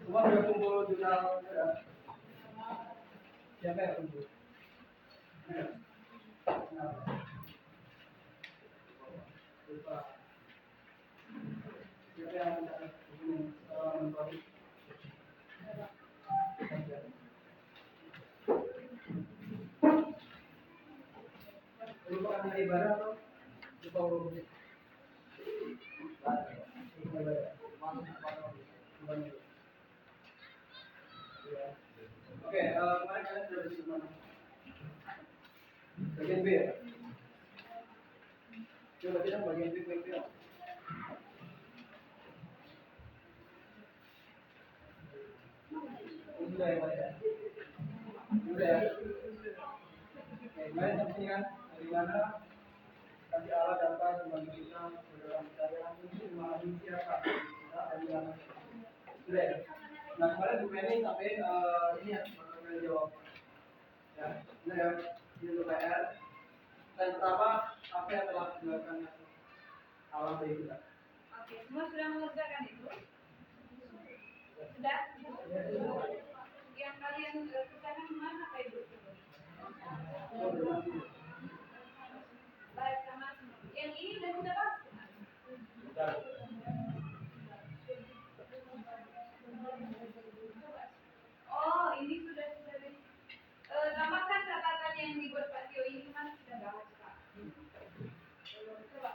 Semua sudah kumpul jurnal siapa yang kumpul? Lupa. Siapa yang mencatat dokumen? Lupa hari ibadah atau lupa urut? Oke, kemarin kalian sudah di mana? Bagian B ya? Coba kita bagian B, bagian B. Sudah ya, Pak ya? Sudah ya? Oke, kemarin sampai kan dari mana kasih Allah dapat membantu kita dalam perjalanan ini memahami siapa kita dari mana? Sudah ya? Nah kemarin Bu Penny sampai ini ya, kalian jawab. Ya, sudah ya? Ini untuk PR. Dan pertama, apa yang telah dilakukan Allah bagi kita? Oke, semua sudah mengerjakan itu? Sudah? Yang kalian kerjakan mana Pak Ibu? Baik, sama semua. Yang ini sudah pasti? Sudah. Oh, ini sudah. Tambahkan catatan yang dibuat Pak Tio ini kan sudah bagus Pak. Coba.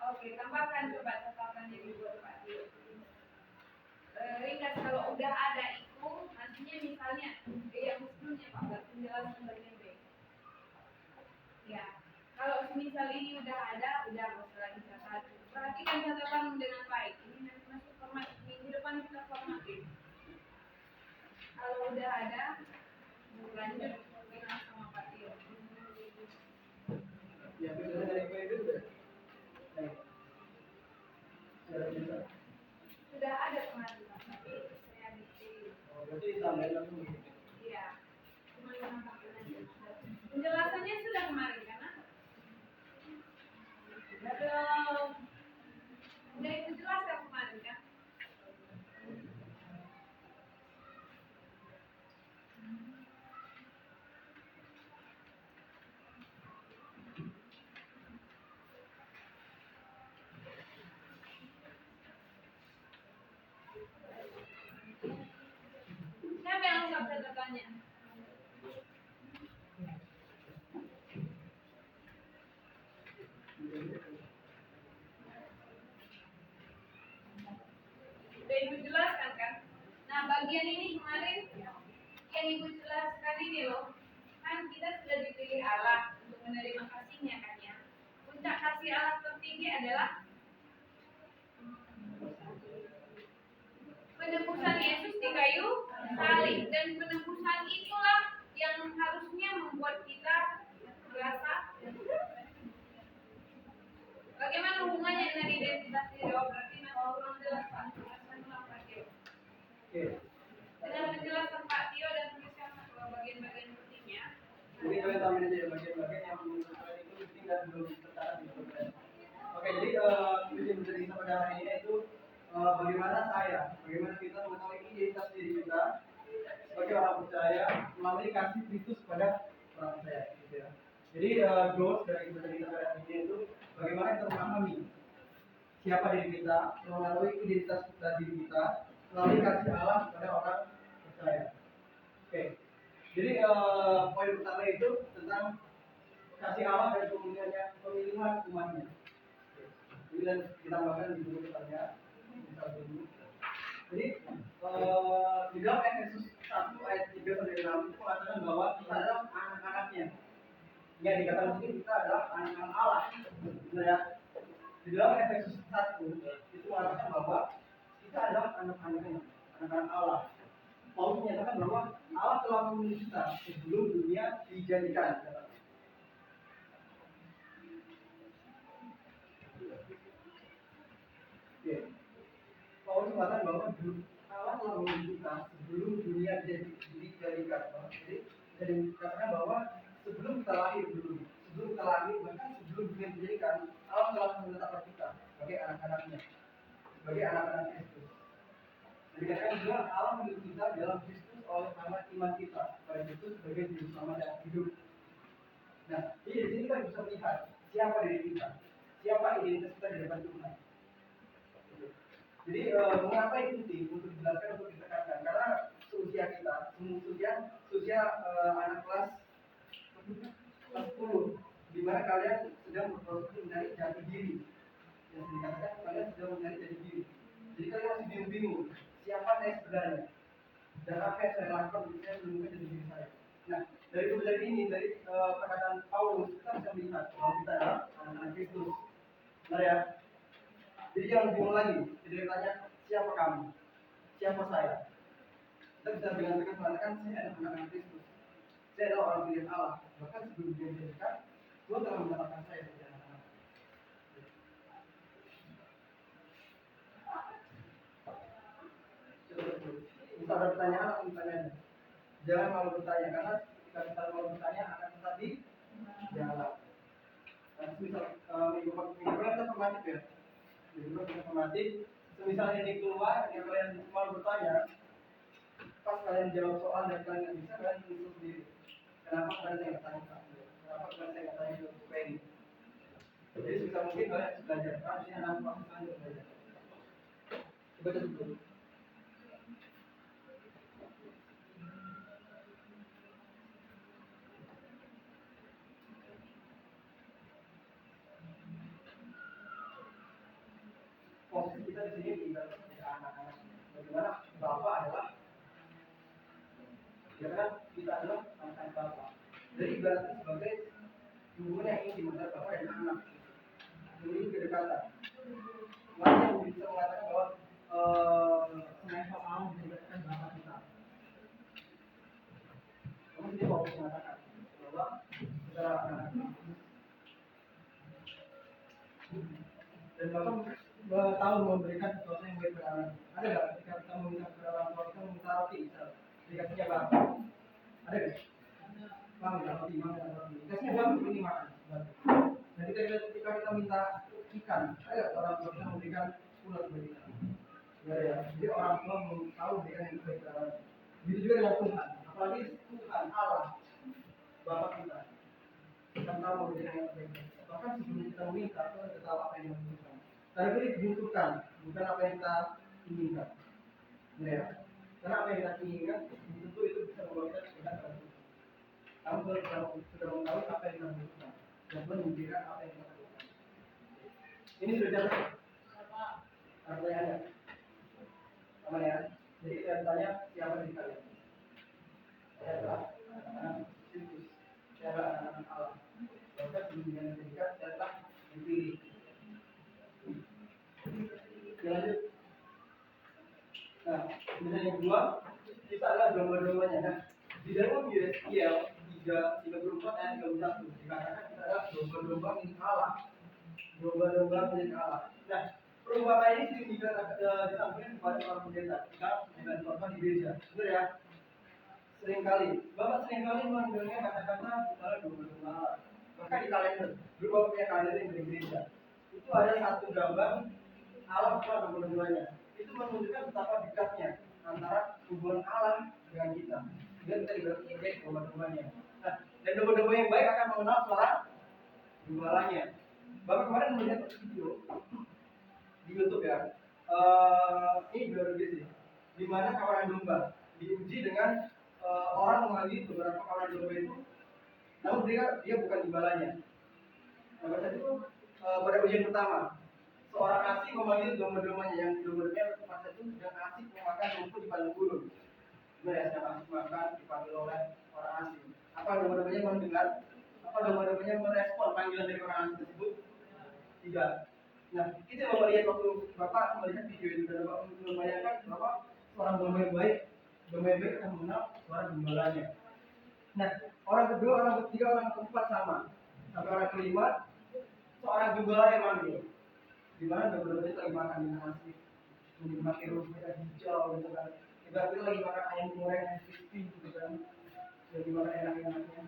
Oke, tambahkan coba catatan yang dibuat Pak Tio. Ringkas kalau udah ada itu, nantinya misalnya yang sebelumnya Pak, penjelasan bagian B. misal ini udah ada, udah nggak usah lagi catat. Perhatikan catatan dengan baik. Ini nanti masuk format minggu depan kita formatin. Kalau udah ada, lanjut dengan sama Pak Tio. Ya, biasanya dari gue itu udah. Sudah ada kemarin, tapi saya bikin. Oh, berarti tambahin langsung gitu. Iya, cuma menambahkan aja. Penjelasannya sudah kemarin karena udah itu jelas ya kemarin kan. Siapa yang lengkap catatannya? Udah Ibu jelaskan kan? Nah bagian ini kemarin yang Ibu jelaskan ini loh, kan kita sudah dipilih Allah untuk menerima kasihnya kan ya. Puncak kasih Allah tertinggi adalah penebusan Yesus di kayu salib, dan penebusan itulah yang harusnya membuat kita merasa bagaimana hubungannya dengan identitas diri. Oh, berarti masih kurang jelas Pak. Jelaskan ulang Pak Tio. Oke. Dengan penjelasan Pak Tio dan tuliskan bagian-bagian pentingnya. Mungkin kalian tambahin aja bagian-bagian yang menurut kalian itu penting dan belum tercatat di program. Oke, jadi tujuan dari kita pada hari ini itu bagaimana kita mengetahui identitas diri kita sebagai orang percaya melalui kasih Kristus kepada orang percaya. Gitu ya. Jadi goals dari kita pada hari ini itu bagaimana kita memahami siapa diri kita, mengetahui identitas diri kita melalui kasih Allah kepada orang percaya. Oke. Jadi poin pertama itu tentang kasih Allah dan pemilihan umatnya. Jadi dan kita bahkan di buku depannya. Jadi di dalam Efesus 1 ayat 3 sampai 6 itu mengatakan bahwa kita adalah anak-anaknya. Ya dikatakan mungkin kita adalah anak-anak Allah. Ya. Di dalam Efesus 1 itu mengatakan bahwa kita adalah anak-anaknya, anak-anak Allah. Paulus menyatakan bahwa Allah telah memilih kita sebelum dunia dijadikan. Oke. Paulus mengatakan bahwa Allah telah memilih kita sebelum dunia dijadikan. Jadi dikatakan bahwa sebelum kita lahir bahkan sebelum dunia dijadikan, Allah telah menetapkan kita sebagai anak-anaknya, sebagai anak-anak Kristus. Dikatakan juga Allah memilih kita dalam Kristus oleh karena iman kita pada Kristus sebagai juru selamat yang hidup. Nah, jadi di sini kita bisa melihat siapa diri kita, siapa identitas kita di depan Tuhan. Jadi mengapa ini penting untuk dijelaskan, untuk ditekankan? Karena seusia kita, seusia anak kelas 10, di mana kalian sedang berproses mencari jati diri. Yang dikatakan kalian sedang mencari jati diri. Jadi kalian masih bingung-bingung siapa saya sebenarnya dan apa yang saya lakukan untuk saya menemukan jati diri saya. Nah, dari pembelajaran ini, dari perkataan Paulus, kita bisa melihat bahwa kita adalah anak-anak Kristus. Benar ya? Jadi jangan bingung lagi. Jadi tanya siapa kamu, siapa saya. Kita bisa dengan tegas mengatakan saya adalah anak-anak Kristus. Saya adalah orang pilihan Allah. Bahkan sebelum dia dijadikan, Tuhan telah menetapkan saya sebagai anak-anak. Bisa ada pertanyaan atau pertanyaan? Jangan malu bertanya, karena ketika kita malu bertanya akan tetap dijawab. Nah, misal minggu depan kita formatif ya. Minggu depan kita formatif. Semisal ini keluar, yang kalian malu bertanya, pas kalian jawab soal dan kalian nggak bisa, kalian tulis sendiri. Kenapa kalian nggak tanya Pak? Kenapa kalian nggak tanya ke Penny? Jadi sebisa mungkin kalian belajar. Karena ini anak waktu kalian belajar. Coba dulu. Posisi kita di sini tinggal sebagai anak-anak. Bagaimana Bapak adalah, ya kan kita adalah anak-anak Bapak. Jadi ibaratnya sebagai hubungan yang intim antara bapak dan anak. Ini kedekatan. Mana yang bisa mengatakan bahwa mereka mau mendekatkan bapak kita? Kamu sendiri mau mengatakan bahwa saudara anak dan bapak tahu memberikan sesuatu yang baik kepada anak. Ada nggak ketika kita meminta kepada orang tua kita meminta roti, misal dikasihnya batu? Ada nggak? Bang, roti, dikasihnya batu ini makan. Dan ketika kita minta ikan, ada nggak orang tua kita memberikan ulat bagi kita? Ya. Jadi orang tua tahu memberikan yang baik kepada anak. Begitu juga dengan Tuhan, apalagi Tuhan Allah, Bapak kita. Kita tahu memberikan yang baik. Bahkan sebelum kita meminta, kita tahu apa yang dibutuhkan. Karena ini dibutuhkan, bukan apa yang kita inginkan. Ya. Karena apa yang kita inginkan, tentu itu bisa membawa kita ke Tuhan. Kamu sudah mengetahui apa yang kita butuhkan dan memberikan apa yang kita butuhkan. Ini sudah catat. Artinya ada. Aman ya. Jadi saya tanya siapa di kalian? Saya adalah anak-anak Kristus. Saya adalah anak-anak Allah. Bahkan dengan pendidikan saya telah dipilih. Lanjut. Nah, kemudian yang kedua, kita adalah domba-dombanya. Nah, di dalam Yeskiel 3:34 ayat 31 dikatakan kita adalah domba-domba milik Allah. Domba-domba milik Allah. Nah, perumpamaan ini sering disampaikan kepada orang pendeta. Kita dengan korban di gereja, betul ya? Seringkali, Bapak seringkali mendengar kata-kata kita adalah domba-domba Allah. Bahkan di kalender, dulu Bapak punya kalender yang di gereja. Itu ada satu gambar Allah bersama domba-dombanya. Itu menunjukkan betapa dekatnya antara hubungan Allah dengan kita. Dan kita dibilang sebagai domba-dombanya. Nah, dan domba-domba yang baik akan mengenal suara gembalanya. Bapak kemarin melihat video di YouTube ya. Ini luar biasa sih. Di mana kawanan domba diuji dengan orang mengambil beberapa kawanan domba itu, namun dia bukan gembalanya. Nah, pada saat itu pada ujian pertama, seorang asing memanggil domba-dombanya yang domba-dombanya pada itu sedang asik memakan rumput di padang gurun. Benar ya, sedang asik makan dipanggil oleh orang asing. Apa domba-dombanya mendengar? Apa domba-dombanya merespon panggilan dari orang asing tersebut? Tidak. Nah, kita Bapak lihat waktu Bapak melihat video itu dan Bapak membayangkan bahwa seorang domba yang baik akan mengenal suara gembalanya. Nah, orang kedua, orang ketiga, orang keempat sama. Sampai orang kelima, seorang gembala yang manggil. Di mana domba-domba itu lagi makan di nasi, menikmati rumput yang hijau gitu kan. Kita lagi makan ayam goreng yang crispy gitu kan. Lagi makan enak-enaknya.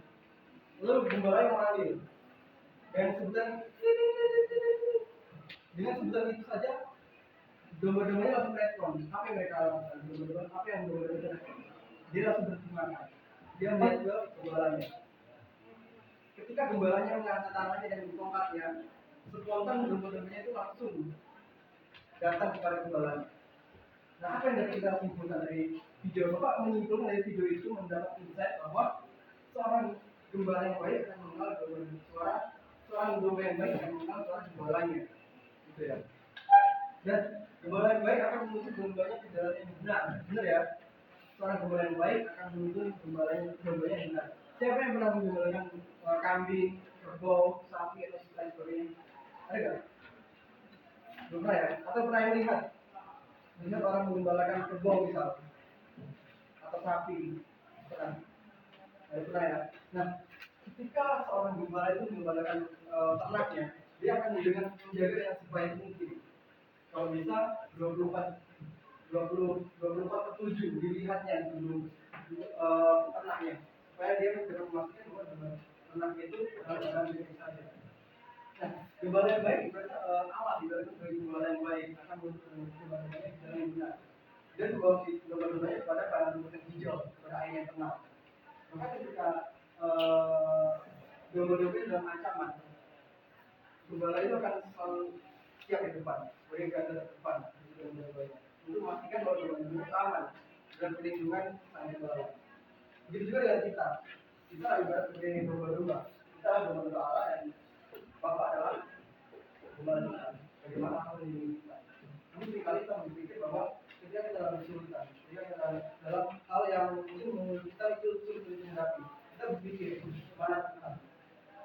Lalu gembala yang manggil. Dan dengan sebutan itu saja domba-dombanya langsung respon. Apa yang mereka lakukan? Apa yang domba-domba respon? Dia langsung berterima kasih. Dia melihat ke gembalanya. Ketika gembalanya mengangkat tangannya dan tongkatnya, spontan domba-dombanya itu langsung datang kepada gembalanya. Nah, apa yang dapat kita simpulkan dari video? Bapak menyimpulkan dari video itu mendapat insight bahwa seorang gembala yang baik akan mengenal suara, seorang domba yang baik akan mengenal suara gembalanya. Gitu ya. Dan gembala yang baik akan menuntut gembala ke jalan yang benar ya. Seorang gembala yang baik akan menuntut gembala yang benar. Siapa yang pernah menggembalakan kambing, kerbau, sapi atau sebagainya? Ada nggak? Belum pernah ya? Atau pernah melihat orang menggembalakan kerbau misal atau sapi? Pernah? Pernah ya? Nah, ketika seorang gembala itu menggembalakan ternaknya, dia akan dengan menjaga yang sebaik mungkin. Kalau bisa 24/7 dilihatnya dulu ternaknya, supaya dia bisa memastikan bahwa ternak itu dalam diri saja. Nah, gembala yang baik berarti Allah ibaratnya sebagai gembala yang baik akan menuntut gembala yang baik jalan yang benar. Dan gembala-gembalanya kepada padang rumput yang hijau, kepada air yang tenang. Maka ketika domba-domba dalam ancaman, gembala itu akan selalu siap di depan, sebagai garda depan untuk memastikan bahwa domba-domba itu aman dan perlindungan sang gembala. Begitu juga dengan kita. Kita ibarat sebagai domba-domba. Kita adalah domba-domba Allah dan Bapak adalah gembala kita. Bagaimana Allah melindungi kita? Namun seringkali kita berpikir bahwa ketika kita dalam kesulitan, ketika kita dalam hal yang itu menurut kita itu sulit dihadapi, kita berpikir mana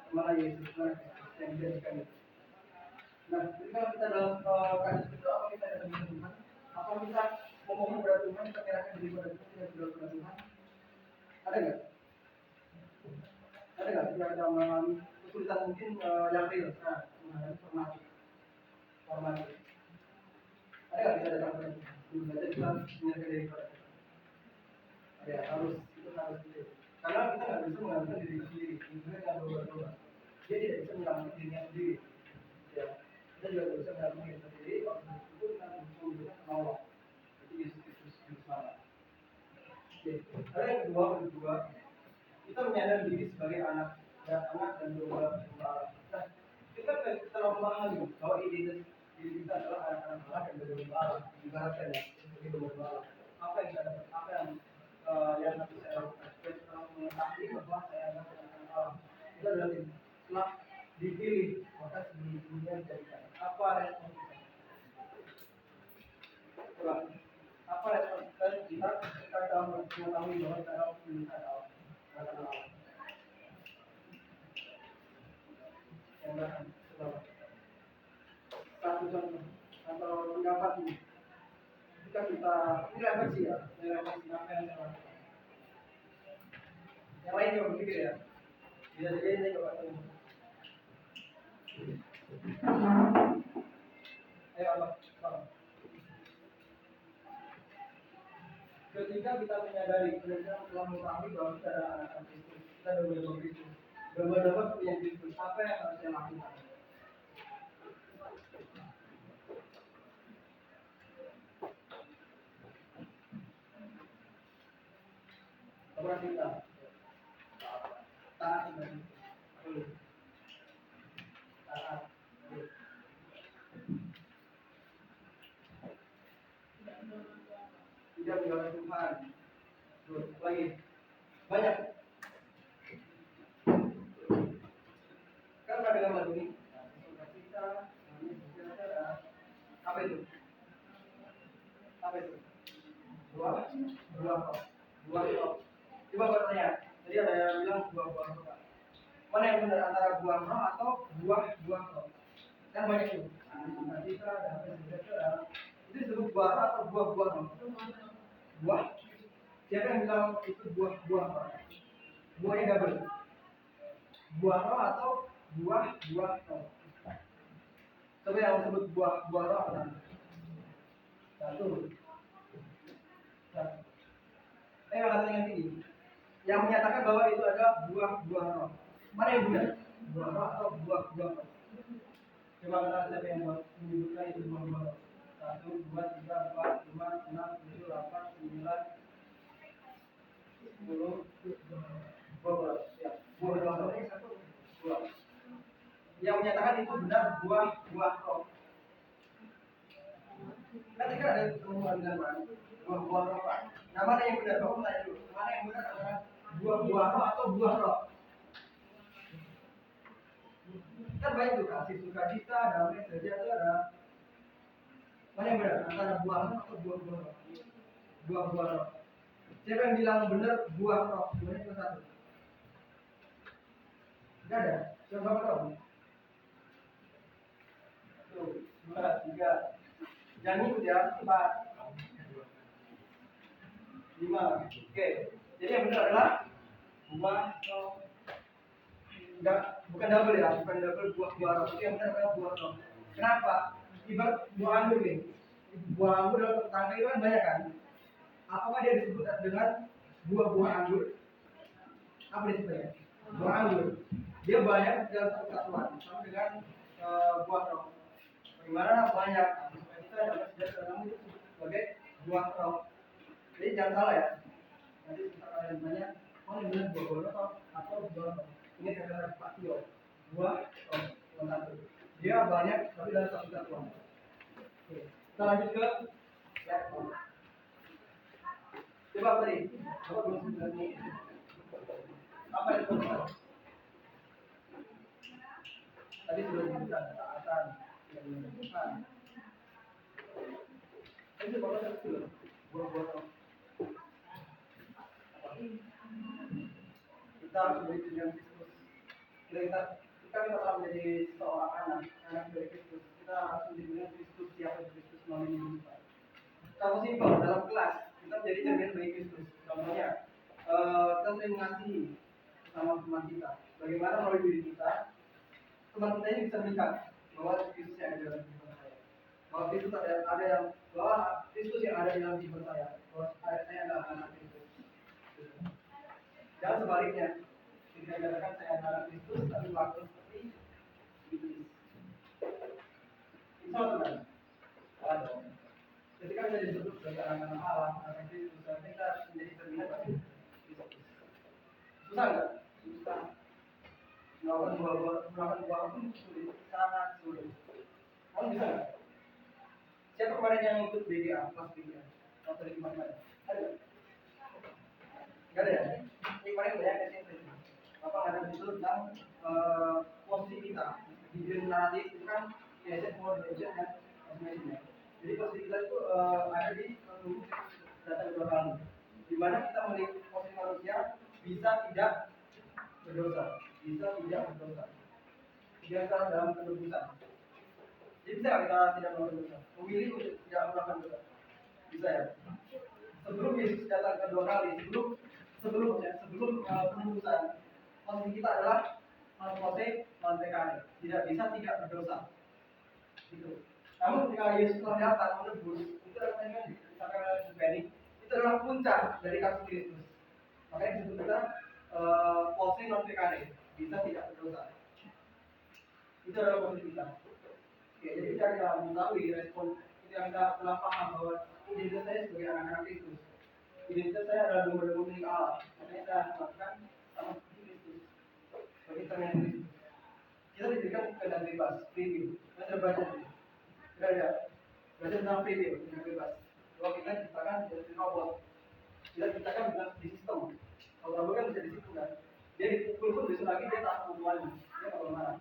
Tuhan mana Yesus, mana Kristus yang dijadikan itu. Nah, ketika kita dalam kasus itu, apa kita datang kepada Tuhan? Apa kita memohon kepada Tuhan, kita menyerahkan diri kepada Tuhan, kita berdoa kepada Tuhan? Ada nggak? Ada nggak? Kita ada mengalami kesulitan mungkin yang real, menghadapi formatif. Ada nggak kita datang kepada Tuhan? Belajar kita menyerahkan diri kepada Tuhan. Ada, harus itu harus itu. Karena kita nggak bisa mengalahkan diri sendiri. Kita nggak berdoa. Dia tidak bisa mengalahkan dirinya sendiri. Ya, kita juga tidak bisa mengalahkan diri sendiri. Waktu itu kita membutuhkan penolong. Itu Yesus Kristus di sana. Oke. Ada yang kedua, kita menyadari diri sebagai anak dan domba Allah. Nah, kita terlalu memahami bahwa diri kita adalah anak-anak Allah dan domba Allah. Ibaratkan ya, sebagai domba Allah. Apa yang kita dapat? Apa yang nanti saya lakukan? Saya telah mengetahui bahwa saya adalah anak-anak Allah. Itu adalah setelah dipilih, maka sebelumnya dijadikan. Apa respon kita? Coba. Apa respon kita ketika kita mengetahui bahwa kita adalah pilihan Allah? Satu contoh atau pendapat ini, jika kita ini refleksi ya, refleksi apa yang saya lakukan. Yang lain juga berpikir ya, bisa jadi saya coba tanya. Ayo Allah, ketika kita menyadari, ketika telah mengetahui bahwa kita adalah anak Kristus, kita adalah domba Kristus, domba-domba punya Kristus, apa yang harus saya lakukan? Apa kita? Taat ibadah. Taat. Tidak mengenal Tuhan. Terus lagi banyak. Kan pada dalam lagu ini, kita apa itu? Apa itu? Buah roh. Coba bertanya. Jadi ada yang bilang buah roh. Mana yang benar antara buah roh atau buah roh? Kan banyak itu. Kita itu disebut buah roh atau buah roh? Buah. Siapa yang bilang itu buah roh? Buahnya double. Buah roh atau buah roh? Coba yang disebut buah roh apa? Satu. Yang kata yang tinggi. Yang menyatakan bahwa itu adalah buah roh. Mana yang benar? Buah roh atau buah roh? Coba kata siapa yang menyebutkan itu buah roh? 1, 2, 3, 4, 5, 6, 7, 8, 9, 10, 12. Ya, buah roh ini satu buah. Yang menyatakan itu benar buah roh. Ketika ada temuan dengan buah roh, nah mana yang benar? Bapak tanya dulu, mana yang benar antara buah roh atau buah roh? Kan banyak tuh, kasih sukacita, damai sejahtera. Mana yang benar antara buah roh atau buah roh? Buah roh. Siapa yang bilang benar buah roh? Buahnya cuma satu. Tidak ada. Coba tahu. Tuh, 2, 3. Jangan ikut ya, 4, 5. Oke. Jadi yang benar adalah buah roh. Enggak, bukan double ya, bukan double buah roh. Itu yang benar adalah buah roh. Kenapa? Ibarat buah anggur nih. Buah anggur dalam tetangga itu kan banyak kan? Apakah dia disebut dengan buah anggur? Apa disebutnya? Buah anggur. Dia banyak dalam satu kesatuan, sama dengan buah roh. Bagaimana banyak? Kita dapat sejarah itu sebagai buah roh. Jadi jangan salah ya. Nanti kita akan tanya, oh ini benar buah roh atau buah roh? Ini adalah patio, buah roh. Dia banyak tapi dalam satu kesatuan. Oke. Kita lanjut ke laptop. Coba tadi, coba belum sebenarnya apa itu? Tadi sudah disebutkan taatan yang menentukan. Itu kalau satu buah-buah kita harus beri dengan Kristus. Kita Jika kita telah menjadi seorang anak dari Kristus, kita harus menjadi Kristus, siapa Kristus melalui hidup kita. Kalau simpel dalam kelas kita menjadi cermin bagi Kristus. Contohnya, kita sering mengasihi sama teman kita. Bagaimana melalui diri kita, teman kita ini bisa melihat bahwa Kristus yang ada dalam kehidupan saya. Bahwa Kristus ada yang bahwa Kristus yang ada di dalam kehidupan saya. Bahwa saya adalah anak Kristus. Dan sebaliknya, ketika dikatakan saya adalah Kristus, tapi waktu seperti iblis. Itu kan? Salah dong. Ketika kita disebut sebagai anak-anak Allah, anak Kristus, kita menjadi cerminan bagi Kristus. Susah nggak? Susah. Melakukan dua pun sulit, sangat sulit. Kamu bisa nggak? Siapa kemarin yang ikut BGA, kelas BGA? Atau di mana? Ada? Nggak ada ya? Ini kemarin banyak SMP. Apa ada disitu tentang posisi kita di dunia naratif itu kan biasanya modern dan asumsinya. Jadi posisi kita itu ada di data dua kali. Di mana kita melihat posisi manusia bisa tidak berdosa, bisa tidak berdosa. Jika kita dalam kedudukan, jadi bisa kita tidak melakukan dosa, memilih untuk tidak melakukan dosa, bisa ya. Sebelum Yesus datang kedua kali, sebelum penebusan, posisi kita adalah posisi non-PKI, tidak bisa tidak berdosa. Gitu. Namun ketika Yesus telah datang menebus, itu adalah itu adalah puncak dari kasih Kristus. Makanya disebut kita posisi non-PKI, bisa tidak berdosa. Itu adalah posisi kita. Oke, jadi kita mengetahui respon ketika kita telah paham bahwa identitas saya sebagai anak-anak Kristus. Identitas saya adalah domba-domba milik Allah. Makanya saya melakukan sama seperti Kristus. Bagi cermin Kristus. Kita diberikan kehendak bebas, free will. Kita sudah baca ini. Kita ada baca tentang free will, kehendak bebas. Bahwa kita diciptakan dari robot. Kita diciptakan dengan di sistem. Kalau robot kan bisa di situ kan. Dia dipukul pun besok lagi dia tak pukulannya. Dia nggak boleh marah.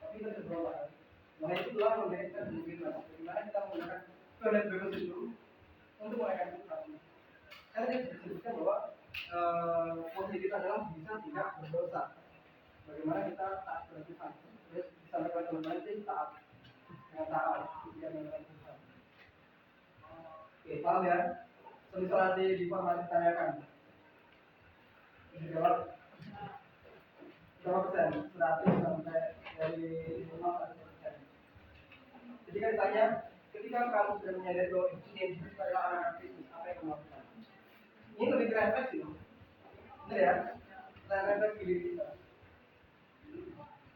Tapi kita sudah berubah. Nah itulah memberikan bebas. Bagaimana kita menggunakan kehendak bebas itu untuk merayakan Tuhan. Karena dia disebutkan bahwa posisi kita adalah bisa tidak berdosa. Bagaimana kita taat kepada Tuhan. Terus disampaikan teman-teman itu taat dengan taat tidak menggunakan Tuhan. Oke, paham ya? Semisal nanti di format ditanyakan, dijawab berapa persen? 100 sampai dari 5 sampai 1%. Jadi kan ditanya, ketika kamu sudah menyadari bahwa identitas adalah anak Kristus, apa yang kamu lakukan? Ini lebih refleksi loh. Benar ya? Kita refleksi diri kita.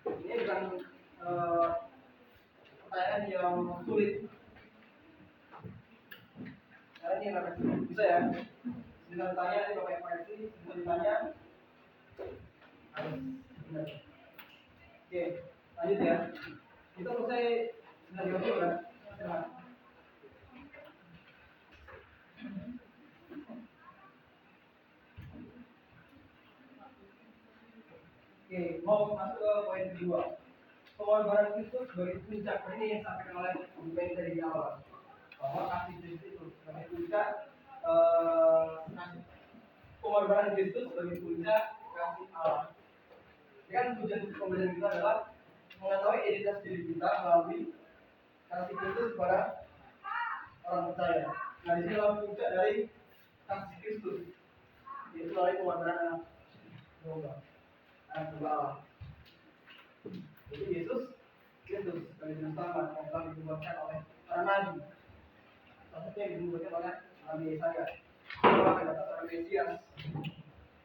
Ini bukan pertanyaan yang sulit. Karena ini refleksi. Bisa ya? Dengan tanya, ini Bapak yang refleksi, bisa ditanya. Harus benar. Oke, lanjut ya. Kita selesai 9:30 kan? Silahkan. Oke, mau masuk ke poin kedua. Pengorbanan Kristus sebagai puncak. Ini yang disampaikan oleh Ben dari awal. Bahwa kasih Kristus itu sebagai puncak pengorbanan Kristus sebagai puncak kasih Allah. Ini kan tujuan pembelajaran kita adalah mengetahui identitas diri kita melalui kasih Kristus kepada orang percaya. Nah, di sini adalah puncak dari kasih Kristus, yaitu melalui pengorbanan anak domba. Allah. Jadi Yesus Kristus sebagai juru selamat yang telah dibuatkan oleh para nabi. Salah satunya yang dibuatkan oleh Nabi Yesaya. Bahwa akan datang seorang Mesias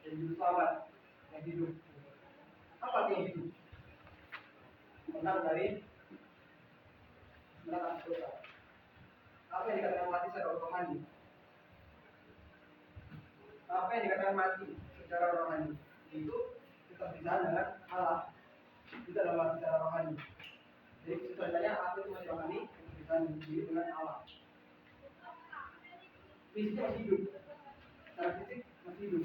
yang juru selamat yang hidup. Apa artinya hidup? Menang dari menang dosa. Apa yang dikatakan mati secara rohani? Apa yang dikatakan mati secara rohani? Itu kita berbicara dengan Allah. Itu adalah mati secara rohani. Jadi sebenarnya aku itu masih rohani, kita diri dengan Allah. Fisik masih hidup, secara fisik masih hidup,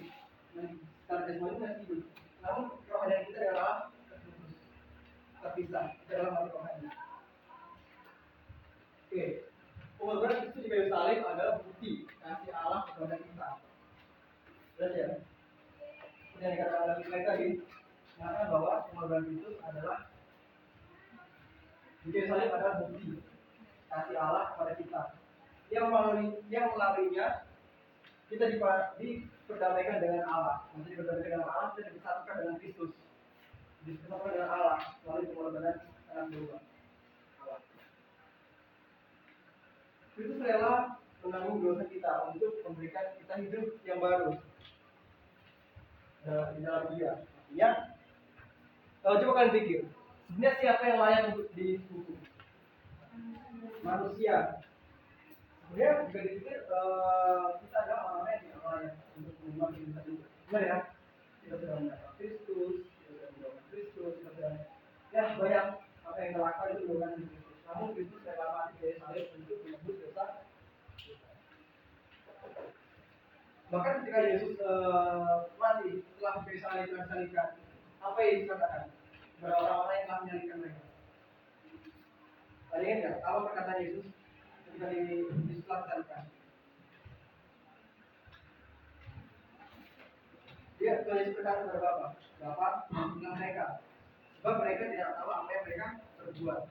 secara jasmani masih hidup. Namun rohani kita adalah terpisah, itu adalah mati rohani. Oke, pengorbanan itu di kayu salib adalah bukti kasih Allah kepada kita. Jelas ya? Yang dikatakan Nabi tadi, mengatakan bahwa pengorbanan Kristus adalah di kayu salib adalah bukti kasih Allah kepada kita yang melaluinya kita diperdamaikan dengan Allah. Maksudnya diperdamaikan dengan Allah, kita disatukan dengan Kristus, disatukan dengan Allah melalui pengorbanan anak domba Allah. Kristus rela menanggung dosa kita untuk memberikan kita hidup yang baru di dalam Dia. Artinya, coba kalian pikir, sebenarnya siapa yang layak untuk dihukum? Manusia. Sebenarnya juga dipikir kita adalah orang-orang yang untuk membuat kita hidup. Benar ya? Kita sudah mendapat Kristus, kita sudah mendapat Kristus, kita sudah banyak apa yang kita lakukan itu bukan Kristus. Namun Kristus rela mati dari salib untuk menebus dosa. Bahkan ketika Yesus mati setelah dari salib dan salibkan, apa yang dikatakan kepada orang-orang yang telah menyalibkan mereka? Ada yang ingat apa perkataan Yesus ketika disalibkan? Dia Yesus berkata kepada Bapa, ampunilah mereka, sebab mereka tidak tahu apa yang mereka perbuat.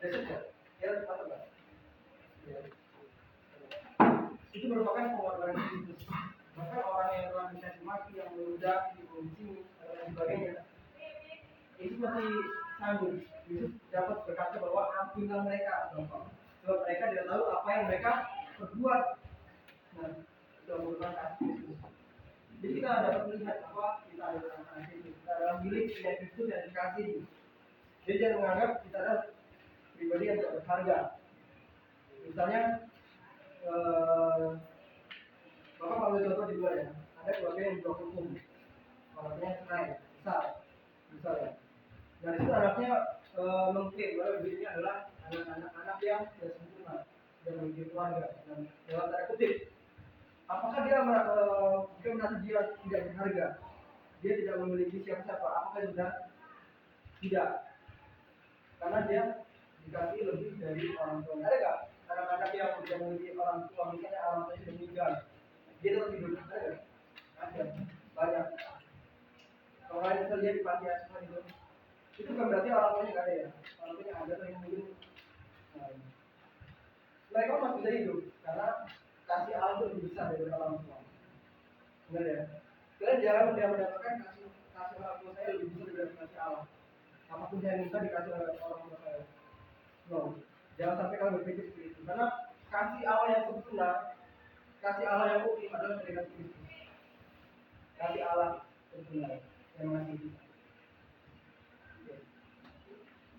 Yesus ya, kata apa? Itu merupakan pengorbanan Kristus. Maka orang yang telah mencaci maki, yang meludah, dibenci, dan sebagainya, itu masih sanggup. Yesus dapat berkata bahwa ampunilah mereka, sebab mereka tidak tahu apa yang mereka perbuat. Nah, itu merupakan kasih Kristus. Jadi kita dapat melihat bahwa kita adalah anak Kristus, kita adalah milik dari Kristus yang dikasihi. Jadi jangan menganggap kita adalah pribadi yang tidak berharga. Misalnya, Bapak kalau contoh di luar ya, ada keluarga yang berbuat hukum, keluarganya cerai, besar ya. Dan itu anaknya mengklaim bahwa dirinya adalah anak yang tidak sempurna dan memiliki keluarga. Dan dalam tanda kutip, apakah dia merasa dia tidak berharga? Dia tidak memiliki siapa-siapa? Apakah sudah tidak? Karena dia dikasih lebih dari orang tua. Ada nggak anak-anak yang tidak memiliki orang tua, misalnya orang tuanya sudah meninggal, dia tetap hidup? Ada banyak. Kalau kalian bisa lihat di panti asuhan itu kan berarti orang tuanya nggak ada ya, orang tuanya ada tapi mungkin mereka masih bisa hidup karena kasih Allah itu lebih besar daripada orang tua. Benar ya? Kalian jangan mendapatkan kasih orang tua saya lebih besar daripada kasih Allah. Apapun saya minta dikasih oleh orang tua saya. No, jangan sampai kalian berpikir seperti itu. Karena kasih Allah yang sempurna, kasih Allah yang ultim adalah dari kasih Kristus. Kasih Allah sempurna yang mengasihi kita.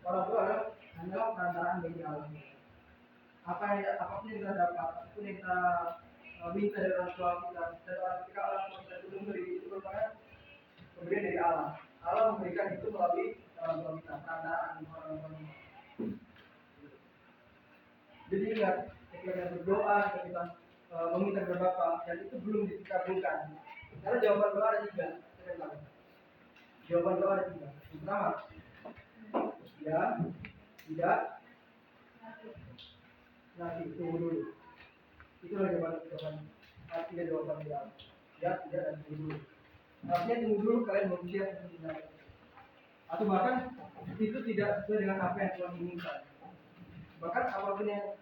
Orang tua adalah perantaraan bagi Allah. Apapun yang kita dapat, apapun yang kita minta dari orang tua kita, dan ketika orang tua kita itu memberi, itu merupakan pemberian dari Allah. Allah memberikan itu melalui orang tua kita, perantaraan orang tua kita. Jadi ingat, ketika kita berdoa, ketika kita meminta kepada Bapa, dan itu belum dikabulkan. Karena jawaban doa ada 3. Jawaban doa ada 3. Yang pertama, ya, tidak, nanti tunggu dulu. Itulah jawaban. Artinya jawaban dia. Ya, tidak, dan tunggu dulu. Artinya tunggu dulu kalian belum siap untuk mendengar. Atau bahkan itu tidak sesuai dengan apa yang Tuhan inginkan. Bahkan apapun yang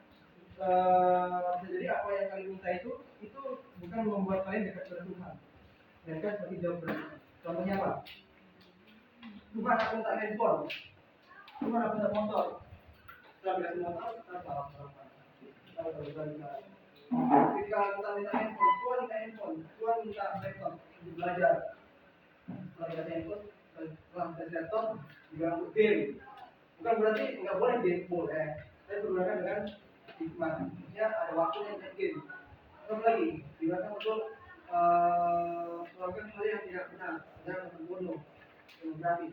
bisa jadi apa yang kalian minta itu bukan membuat kalian dekat dengan Tuhan. Dan kan seperti jawab berikutnya. Contohnya apa? Tuhan aku minta handphone. Tuhan aku minta motor. Setelah dikasih motor, kita salah. Ketika kita minta handphone, Tuhan minta handphone. Tuhan minta laptop untuk belajar. Setelah dikasih handphone, setelah dikasih laptop, juga untuk game. Bukan berarti nggak boleh game, boleh. Saya bergunakan dengan hikmat. Maksudnya ada waktunya untuk game. Terus lagi, digunakan untuk melakukan hal yang tidak benar, dan membunuh, pornografi.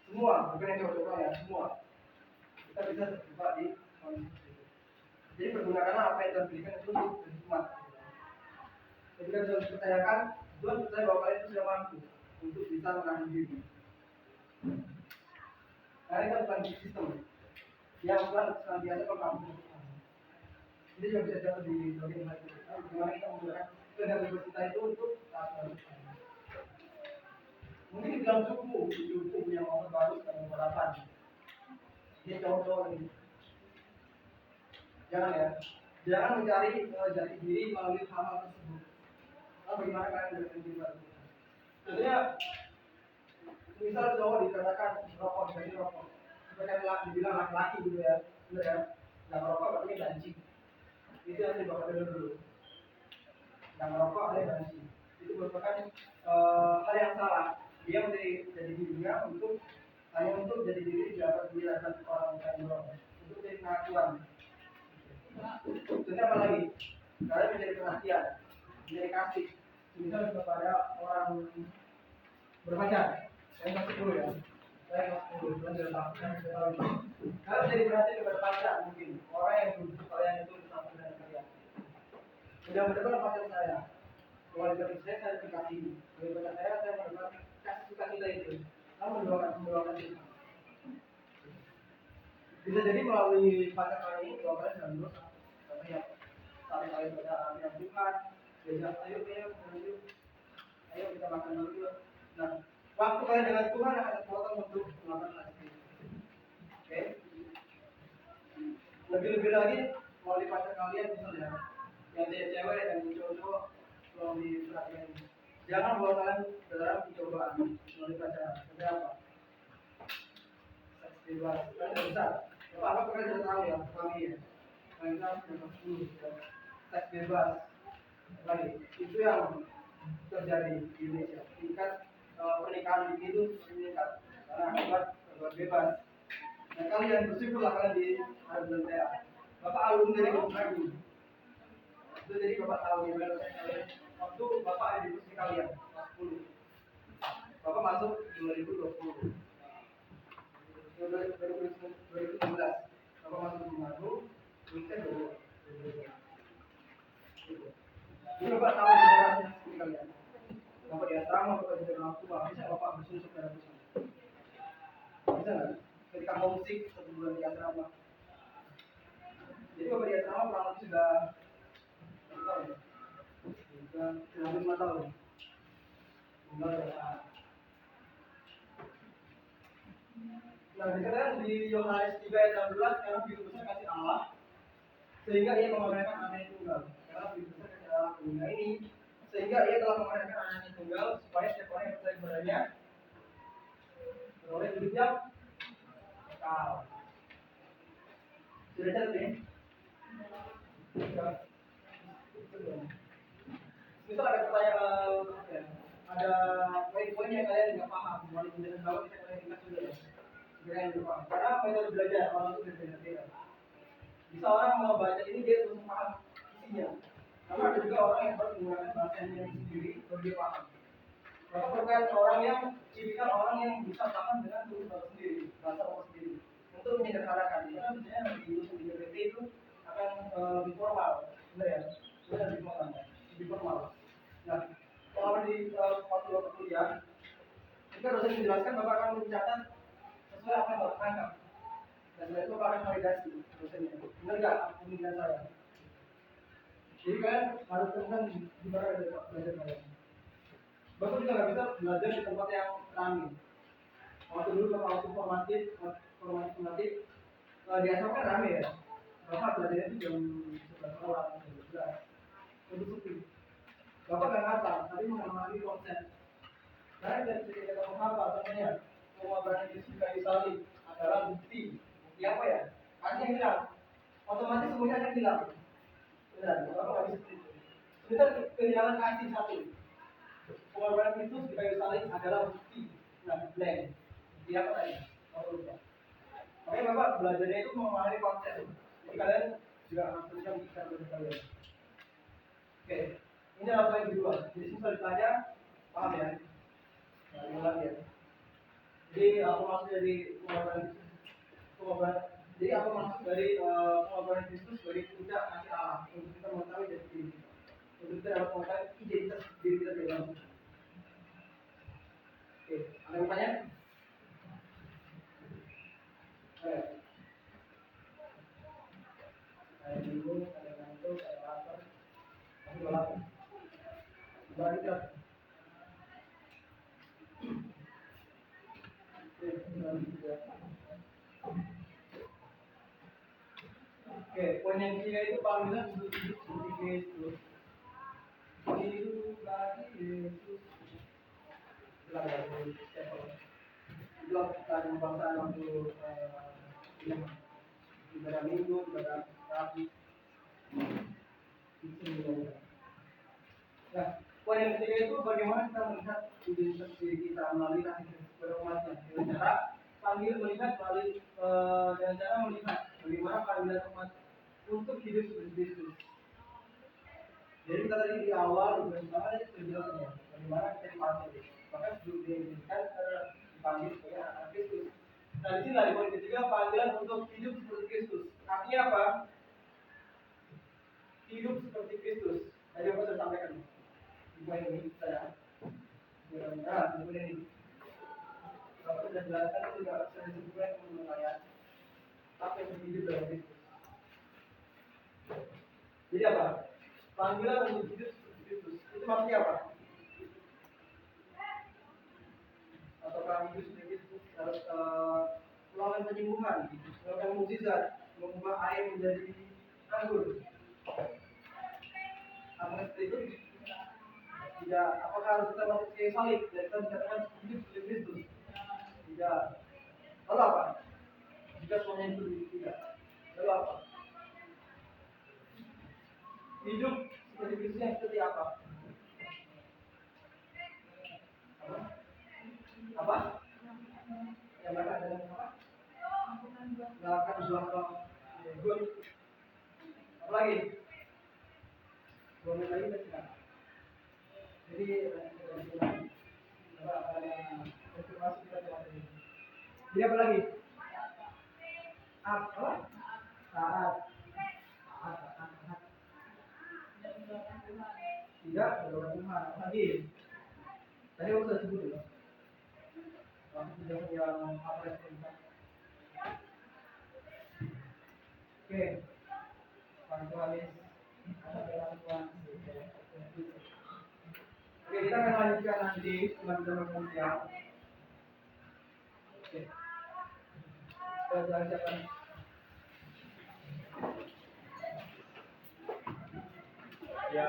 Semua, bukan yang coba-coba ya, semua. Kita bisa terjebak di jadi pergunakanlah apa yang Tuhan berikan itu untuk berhikmat. Ketika Tuhan dipercayakan, Tuhan percaya bahwa kalian itu sudah mampu untuk bisa menahan diri. Karena itu bukan sistem yang Tuhan senantiasa mampu. Jadi juga bisa jatuh di bagian hal itu. Bagaimana kita menggunakan kehendak kita itu untuk saat Mungkin dibilang cukup punya motor baru sekarang nomor 8. Dia cowok-cowok ini. Jangan ya. Jangan mencari jati diri melalui hal-hal tersebut. Lalu bagaimana kalian menjadi diri baru? Tentunya, misal cowok dikatakan rokok, dikasih rokok. Seperti dibilang laki-laki gitu ya. Bener ya. Yang rokok katanya banci. Itu yang dibawa dulu. Yang rokok ada banci. Itu merupakan hal yang salah. Dia menjadi dirinya hanya untuk jadi diri dapat dilihat orang lain doang. Untuk jadi pengakuan. Contohnya apa lagi? Kalian menjadi perhatian, menjadi kasih. Misal kepada orang berpacar. Saya masih dulu ya. Saya masih dulu. Kalian menjadi perhatian kepada pacar mungkin. Orang yang butuh kalian itu bersama dengan kalian. Mudah-mudahan pacar saya. Kalau dari saya dikasih. Daripada saya mendapat kasih suka kita itu. Kamu mendoakan kita. Bisa jadi melalui pacar kali ini kalau kalian dalam dosa. Tapi ya saling pada yang Tuhan. Diajak ayo kita makan dulu. Nah, waktu kalian dengan Tuhan akan terpotong untuk melakukan hal itu. Oke. Lebih lagi melalui pacar kalian misalnya yang cewek dan cowok melalui perhatian. Jangan bawa kalian dalam pencobaan melalui pacaran. Seperti apa? Seks bebas. Kalian bisa. Apa kalian sudah tahu ya kami ya. Kalian sudah 10 seks bebas. Lagi itu yang terjadi di Indonesia. Tingkat pernikahan itu meningkat karena akibat bebas. Nah kalian bersyukurlah kalian di Arab saya. Bapak alumni dari Komunikasi. Itu jadi bapak tahu gimana kalian waktu bapak ada di kursi kalian kelas 10. Bapak masuk 2020. 2019. Bapak masuk di Manado. Weekend dulu. Ini bapak tahu generasi seperti kalian. Bapak di asrama, bapak di orang tua, bisa bapak bersusuk dalam Islam. Bisa nggak? Ketika homesick 1 bulan di asrama. Jadi bapak di asrama kurang lebih sudah 1 tahun ya? Sudah 5 tahun. Nah, sekarang di Yohanes 3 ayat 16 sekarang begitu besar kasih Allah sehingga ia mengorbankan anaknya tunggal. Karena begitu besar kasih Allah dunia ini sehingga ia telah mengorbankan anaknya tunggal supaya setiap orang yang percaya kepadanya beroleh hidup yang kekal. Sudah catat ini? Misal ada pertanyaan, ada poin-poin yang kalian nggak paham, mau dijelaskan tahu bisa kalian ingat juga ya. Kalian nggak paham. Karena metode belajar orang itu berbeda-beda. Bisa orang mau baca ini dia langsung paham isinya. Karena ada juga orang yang baru menggunakan bahasanya sendiri baru dia paham. Maka berkait orang yang tipikal orang yang bisa paham dengan tulis bahasa sendiri, bahasa orang sendiri. Untuk menyederhanakan, karena misalnya di GPT itu akan lebih formal, benar ya? Benar lebih formal. Nah, kalau di waktu kuliah, jika dosen menjelaskan, bapak akan mencatat sesuai apa yang bapak tangkap. Dan setelah itu bapak akan validasi dosennya. Benar nggak pemikiran saya? Jadi kalian harus temukan di mana ada belajar kalian. Bapak juga nggak bisa belajar di tempat yang ramai. Waktu dulu waktu formatif di asrama kan ramai ya. Bapak belajarnya itu jam 11 orang, jam 12. Untuk sepi. Bapak nggak ngapa, tapi mengalami konsep. Karena dari cerita apa contohnya, pengorbanan Yesus kayu salib adalah bukti. Bukti apa ya? Kasih yang hilang. Otomatis semuanya akan hilang. Benar, Bapak nggak bisa seperti itu. Kita kehilangan kasih satu. Pengorbanan Kristus di kayu salib adalah bukti. Nah, blank. Bukti apa tadi? Makanya Bapak belajarnya itu mengalami konsep. Jadi kalian juga harus bisa belajar kalian. Oke. Ini adalah poin kedua. Jadi susah ditanya, paham ya? Nah, ulang ya. Jadi apa maksud dari pengorbanan? Jadi apa maksud dari pengorbanan Kristus sebagai puncak kasih Allah untuk kita mengetahui dari diri kita, untuk kita dapat mengetahui identitas diri kita di dalam. Oke, ada yang tanya? Saya bingung, ada ngantuk, ada lapar, tapi lapar. Kembali ke Oke, poin yang ketiga itu panggilan untuk hidup seperti Kristus. Hidup lagi Yesus. Itulah dari Stephen. Itulah kita pembahasan waktu ibadah minggu, ibadah rapi. Nah, poin yang ketiga itu bagaimana kita melihat identitas diri kita melalui kasih Kristus kepada umatnya. Dengan cara melihat melalui dengan cara melihat bagaimana panggilan umat untuk hidup seperti Kristus. Jadi kita tadi di awal bersama penjelasannya bagaimana kita dipanggil. Maka sebelum diizinkan dipanggil sebagai anak Kristus. Nah, di sini di poin ketiga panggilan untuk hidup seperti Kristus. Artinya apa? Hidup seperti Kristus. Tadi apa saya sampaikan? Di poin ini saya. Nah, kemudian ini. Bapak sudah jelaskan juga saya sebutkan mengenai apa yang hidup dalam Kristus. Jadi apa? Panggilan untuk hidup seperti Kristus. Itu maksudnya apa? Apakah hidup seperti Kristus harus melakukan penyembuhan, melakukan mukjizat, mengubah air menjadi anggur? Apakah seperti itu? Tidak. Apakah harus kita masuk ke salib dan kita dikatakan hidup seperti Kristus? Tidak. Lalu apa? Jika semuanya itu tidak. Lalu apa? Hidup seperti Kristus yang seperti apa? Apa? Yang mereka adalah apa? Melakukan dua good. Apa lagi? 2 menit lagi tidak. Jadi apa yang informasi kita dapat ini. Jadi apa lagi? Apa? Saat. Tidak berdoa Tuhan. Lagi. Tadi aku sudah sebut ya. Waktu yang apa yang oke. Pantu habis. Oke, kita akan lanjutkan nanti teman-teman siang. Oke. Kita lanjutkan. Ya.